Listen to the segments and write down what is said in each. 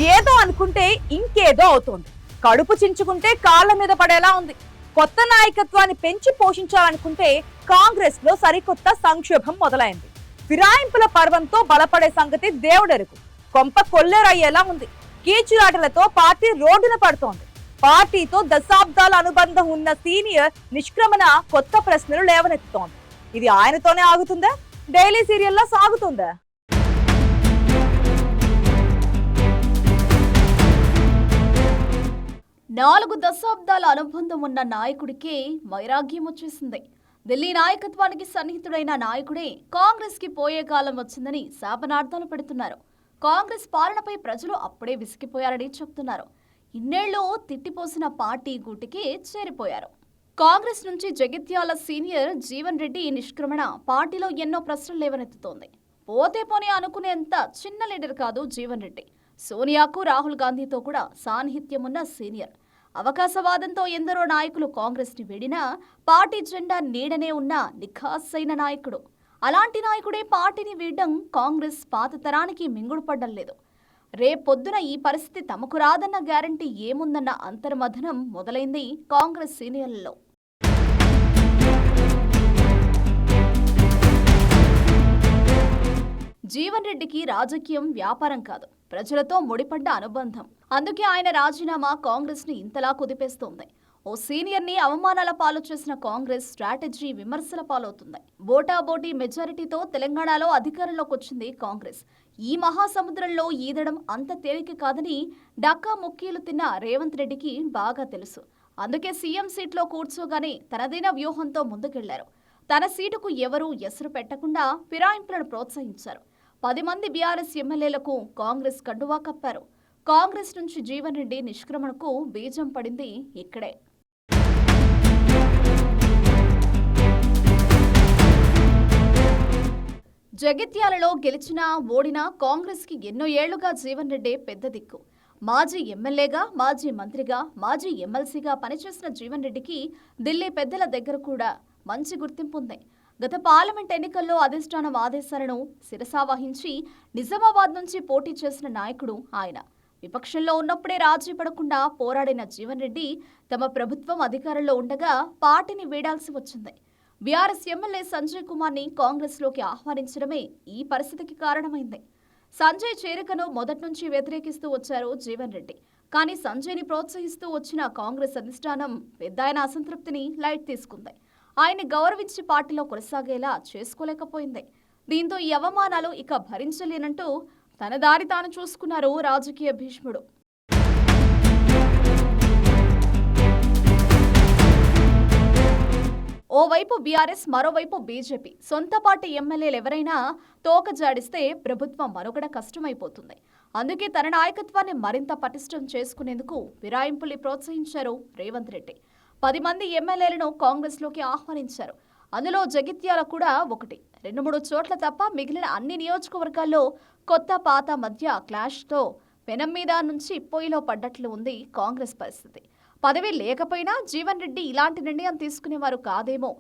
ఏదో అనుకుంటే ఇంకేదో అవుతోంది. కడుపు చించుకుంటే కాళ్ళ మీద పడేలా ఉంది. కొత్త నాయకత్వాన్ని పెంచి పోషించాలనుకుంటే కాంగ్రెస్ లో సరికొత్త సంక్షోభం మొదలైంది. ఫిరాయింపుల పర్వంతో బలపడే సంగతి దేవుడెరుగు. కొంప కొల్లేరయ్యేలా ఉంది. కీచులాటలతో పార్టీ రోడ్డున పడుతోంది. పార్టీతో దశాబ్దాల అనుబంధం ఉన్న సీనియర్ నిష్క్రమణ కొత్త ప్రశ్నలు లేవనెత్తుతోంది. ఇది ఆయనతోనే ఆగుతుందా, డైలీ సీరియల్లా సాగుతుందా? నాలుగు దశాబ్దాల అనుబంధం ఉన్న నాయకుడికి వైరాగ్యం వచ్చేసింది. ఢిల్లీ నాయకత్వానికి సన్నిహితుడైన నాయకుడే కాంగ్రెస్ కి పోయే కాలం వచ్చిందని శాపనార్థాలు పెడుతున్నారు. కాంగ్రెస్ పాలనపై ప్రజలు అప్పుడే విసిగిపోయారని చెప్తున్నారు. ఇన్నేళ్లు తిట్టిపోసిన పార్టీ గూటికి చేరిపోయారు. కాంగ్రెస్ నుంచి జగిత్యాల సీనియర్ జీవన్ రెడ్డి నిష్క్రమణ పార్టీలో ఎన్నో ప్రశ్నలు లేవనెత్తుతోంది. పోతే పోనీ అనుకునేంత చిన్న లీడర్ కాదు జీవన్ రెడ్డి. సోనియాకు, రాహుల్ గాంధీతో కూడా సాన్నిహిత్యమున్న సీనియర్. అవకాశవాదంతో ఎందరో నాయకులు కాంగ్రెస్ ని వీడినా పార్టీ జెండా నీడనే ఉన్న నిఖాసైన నాయకుడు. అలాంటి నాయకుడే పార్టీని వీడడం కాంగ్రెస్ పాత తరానికి మింగుడు పడ్డం లేదు. రేపొద్దున ఈ పరిస్థితి తమకు రాదన్న గ్యారంటీ ఏముందన్న అంతర్మథనం మొదలైంది కాంగ్రెస్ సీనియర్లలో. జీవన్ రెడ్డికి రాజకీయం వ్యాపారం కాదు, ప్రజలతో ముడిపడ్డ అనుబంధం. అందుకే ఆయన రాజీనామా కాంగ్రెస్ ని ఇంతలా కుదిపేస్తోంది. ఓ సీనియర్ ని అవమానాల పాలు చేసిన కాంగ్రెస్ స్ట్రాటజీ విమర్శల పాలవుతుంది. బోటాబోటీ మెజారిటీతో తెలంగాణలో అధికారంలోకి వచ్చింది కాంగ్రెస్. ఈ మహాసముద్రంలో ఈదడం అంత తేలిక కాదని డక్కా ముక్కీలు తిన్న రేవంత్ రెడ్డికి బాగా తెలుసు. అందుకే సీఎం సీట్లో కూర్చోగానే తనదైన వ్యూహంతో ముందుకెళ్లారు. తన సీటుకు ఎవరూ ఎసరు పెట్టకుండా ఫిరాయింపులను ప్రోత్సహించారు. 10 మంది బీఆర్ఎస్ ఎమ్మెల్యేలకు కాంగ్రెస్ కండువా కప్పారు. కాంగ్రెస్ నుంచి జీవన్ రెడ్డి నిష్క్రమణకు బీజం పడింది ఇక్కడే. జగిత్యాలలో గెలిచినా ఓడినా కాంగ్రెస్ కి ఎన్నో ఏళ్లుగా జీవన్ రెడ్డి పెద్ద దిక్కు. మాజీ ఎమ్మెల్యేగా, మాజీ మంత్రిగా, మాజీ ఎమ్మెల్సీగా పనిచేసిన జీవన్ రెడ్డికి ఢిల్లీ పెద్దల దగ్గర కూడా మంచి గుర్తింపు ఉంది. గత పార్లమెంట్ ఎన్నికల్లో అధిష్టానం ఆదేశాలను శిరసావహించి నిజామాబాద్ నుంచి పోటీ చేసిన నాయకుడు ఆయన. విపక్షంలో ఉన్నప్పుడే రాజీ పడకుండా పోరాడిన జీవన్ రెడ్డి తమ ప్రభుత్వం అధికారంలో ఉండగా పార్టీని వీడాల్సి వచ్చింది. బీఆర్ఎస్ ఎమ్మెల్యే సంజయ్ కుమార్ ని కాంగ్రెస్ లోకి ఆహ్వానించడమే ఈ పరిస్థితికి కారణమైంది. సంజయ్ చేరికను మొదటి నుంచి వ్యతిరేకిస్తూ వచ్చారు జీవన్ రెడ్డి. కానీ సంజయ్ని ప్రోత్సహిస్తూ వచ్చిన కాంగ్రెస్ అధిష్టానం పెద్దాయన అసంతృప్తిని లైట్ తీసుకుంది. ఆయన్ని గౌరవించి పార్టీలో కొనసాగేలా చేసుకోలేకపోయింది. దీంతో ఈ అవమానాలు ఇక భరించలేనంటూ తన దారి తాను చూసుకున్నారు రాజకీయ భీష్ముడు. ఓవైపు బీఆర్ఎస్, మరోవైపు బీజేపీ. సొంత పార్టీ ఎమ్మెల్యేలు ఎవరైనా తోక జాడిస్తే ప్రభుత్వం మనుగడ కష్టమైపోతుంది. అందుకే తన నాయకత్వాన్ని మరింత పటిష్టం చేసుకునేందుకు ఫిరాయింపుల్ని ప్రోత్సహించారు రేవంత్ రెడ్డి. 10 మంది ఎమ్మెల్యేలను కాంగ్రెస్లోకి ఆహ్వానించారు. అందులో జగిత్యాల కూడా ఒకటి. 2-3 చోట్ల తప్ప మిగిలిన అన్ని నియోజకవర్గాల్లో కొత్త పాత మధ్య క్లాష్తో పెనం మీద నుంచి పొయ్యిలో పడ్డట్లు ఉంది కాంగ్రెస్ పరిస్థితి. పదవి లేకపోయినా జీవన్ రెడ్డి ఇలాంటి నిర్ణయం తీసుకునేవారు కాదేమో.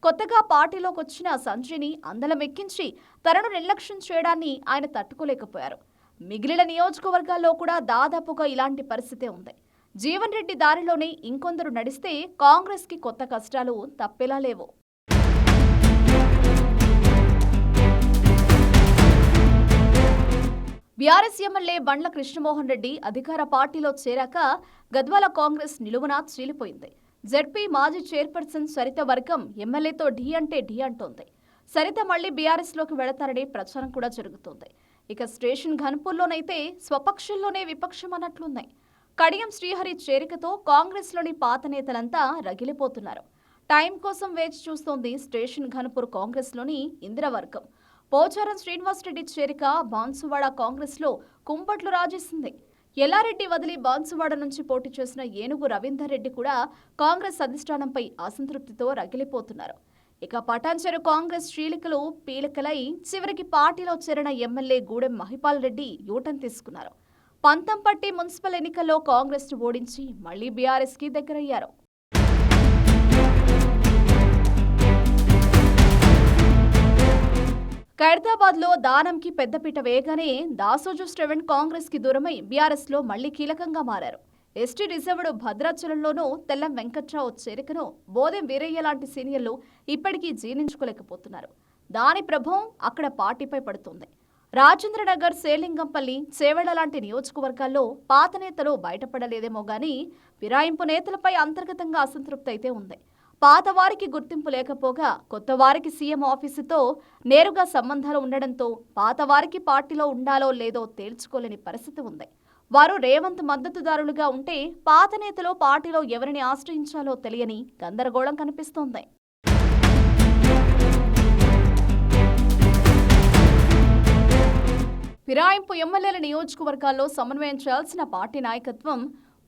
కొత్తగా పార్టీలోకి వచ్చిన సంజయ్ని అందలమెక్కించి తనను నిర్లక్ష్యం చేయడాన్ని ఆయన తట్టుకోలేకపోయారు. మిగిలిన నియోజకవర్గాల్లో కూడా దాదాపుగా ఇలాంటి పరిస్థితే ఉంది. జీవన్ రెడ్డి దారిలోనే ఇంకొందరు నడిస్తే కాంగ్రెస్ కి కొత్త కష్టాలు తప్పేలా లేవు. బీఆర్ఎస్ ఎమ్మెల్యే బండ్ల కృష్ణమోహన్ రెడ్డి అధికార పార్టీలో చేరాక గద్వాల కాంగ్రెస్ నిలువునా చీలిపోయింది. జెడ్పీ మాజీ చైర్పర్సన్ సరిత వర్గం ఎమ్మెల్యేతో ఢీ అంటే ఢీ అంటోంది. సరిత మళ్లీ బీఆర్ఎస్ లోకి వెళతారనే ప్రచారం కూడా జరుగుతోంది. ఇక స్టేషన్ ఘన్పూర్లోనైతే స్వపక్షంలోనే విపక్షం అన్నట్లున్నాయి. కడియం శ్రీహరి చేరికతో కాంగ్రెస్లోని పాత నేతలంతా రగిలిపోతున్నారు. టైం కోసం వేచి చూస్తోంది స్టేషన్ ఘన్పూర్ కాంగ్రెస్లోని ఇందిరవర్గం. పోచారం శ్రీనివాసరెడ్డి చేరిక బాన్సువాడ కాంగ్రెస్లో కుంపట్లు రాజేసింది. ఎల్లారెడ్డి వదిలి బాన్సువాడ నుంచి పోటీ చేసిన ఏనుగు రవీందర్ రెడ్డి కూడా కాంగ్రెస్ అధిష్టానంపై అసంతృప్తితో రగిలిపోతున్నారు. ఇక పటాన్చెరు కాంగ్రెస్ చీలికలు పీలికలై చివరికి పార్టీలో చేరిన ఎమ్మెల్యే గూడెం మహిపాల్ రెడ్డి యూటర్న్ తీసుకున్నారు. పంతంపట్టి మున్సిపల్ ఎన్నికల్లో కాంగ్రెస్ ను ఓడించి మళ్లీ బీఆర్ఎస్ కి దగ్గరయ్యారు. ఖైరతాబాద్ లో దానంకి పెద్దపీట వేయగానే దాసోజు శ్రవణ్ కాంగ్రెస్ కి దూరమై బీఆర్ఎస్ లో మళ్లీ కీలకంగా మారారు. ఎస్టీ రిజర్వ్డ్ భద్రాచలంలోనూ తెల్లం వెంకట్రావు చేరికను బోదెం వీరయ్య లాంటి సీనియర్లు ఇప్పటికీ జీర్ణించుకోలేకపోతున్నారు. దాని ప్రభావం అక్కడ పార్టీపై పడుతుంది. రాజేంద్రనగర్, సేలింగంపల్లి, చేవెళ్ల లాంటి నియోజకవర్గాల్లో పాత నేతలు బయటపడలేదేమో గానీ ఫిరాయింపు నేతలపై అంతర్గతంగా అసంతృప్తి అయితే ఉంది. పాత వారికి గుర్తింపు లేకపోగా కొత్త వారికి సీఎం ఆఫీసుతో నేరుగా సంబంధాలు ఉండడంతో పాత వారికి పార్టీలో ఉండాలో లేదో తేల్చుకోలేని పరిస్థితి ఉంది. వారు రేవంత్ మద్దతుదారులుగా ఉంటే పాత నేతలు పార్టీలో ఎవరిని ఆశ్రయించాలో తెలియని గందరగోళం కనిపిస్తోంది. ఫిరాయింపు ఎమ్మెల్యేల నియోజకవర్గాల్లో సమన్వయం చేయాల్సిన పార్టీ నాయకత్వం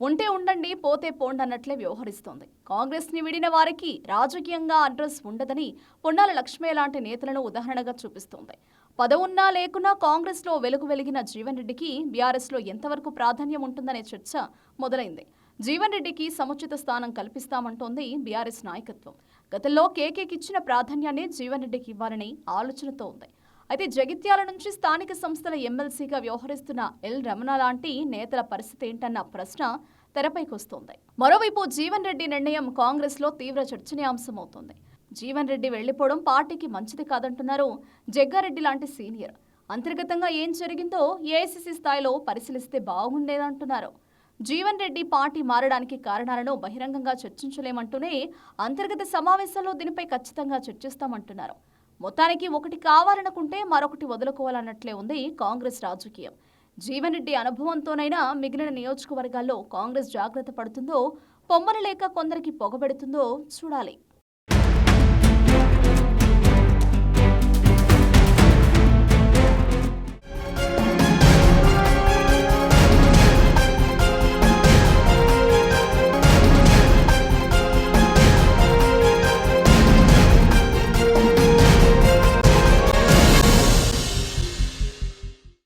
ఉంటే ఉండండి, పోతే పోండి అన్నట్లే వ్యవహరిస్తోంది. కాంగ్రెస్ ని విడిన వారికి రాజకీయంగా అడ్రస్ ఉండదని పొన్నాల లక్ష్మయ్య లాంటి నేతలను ఉదాహరణగా చూపిస్తోంది. పదవున్నా లేకున్నా కాంగ్రెస్ లో వెలిగిన జీవన్ రెడ్డికి బీఆర్ఎస్ లో ఎంతవరకు ప్రాధాన్యం ఉంటుందనే చర్చ మొదలైంది. జీవన్ రెడ్డికి సముచిత స్థానం కల్పిస్తామంటోంది బీఆర్ఎస్ నాయకత్వం. గతంలో కేకేకిచ్చిన ప్రాధాన్యాన్ని జీవన్ రెడ్డికి ఇవ్వాలని ఆలోచనతో ఉంది. అయితే జగిత్యాల నుంచి స్థానిక సంస్థల ఎమ్మెల్సీగా వ్యవహరిస్తున్న ఎల్ రమణ లాంటి నేతల పరిస్థితి ఏంటన్న ప్రశ్న తెరపైకొస్తోంది. మరోవైపు జీవన్ రెడ్డి నిర్ణయం కాంగ్రెస్ లో తీవ్ర చర్చనీయాంశమవుతోంది. జీవన్ రెడ్డి వెళ్లిపోవడం పార్టీకి మంచిది కాదంటున్నారు జగ్గారెడ్డి లాంటి సీనియర్. అంతర్గతంగా ఏం జరిగిందో ఏఐసీసీ స్థాయిలో పరిశీలిస్తే బాగుండేదంటున్నారు. జీవన్ రెడ్డి పార్టీ మారడానికి కారణాలను బహిరంగంగా చర్చించలేమంటూనే అంతర్గత సమావేశాల్లో దీనిపై ఖచ్చితంగా చర్చిస్తామంటున్నారు. మొత్తానికి ఒకటి కావాలనుకుంటే మరొకటి వదులుకోవాలన్నట్లే ఉంది కాంగ్రెస్ రాజకీయం. జీవన్ రెడ్డి అనుభవంతోనైనా మిగిలిన నియోజకవర్గాల్లో కాంగ్రెస్ జాగ్రత్త పడుతుందో, పొమ్మన లేక కొందరికి పొగబెడుతుందో చూడాలి.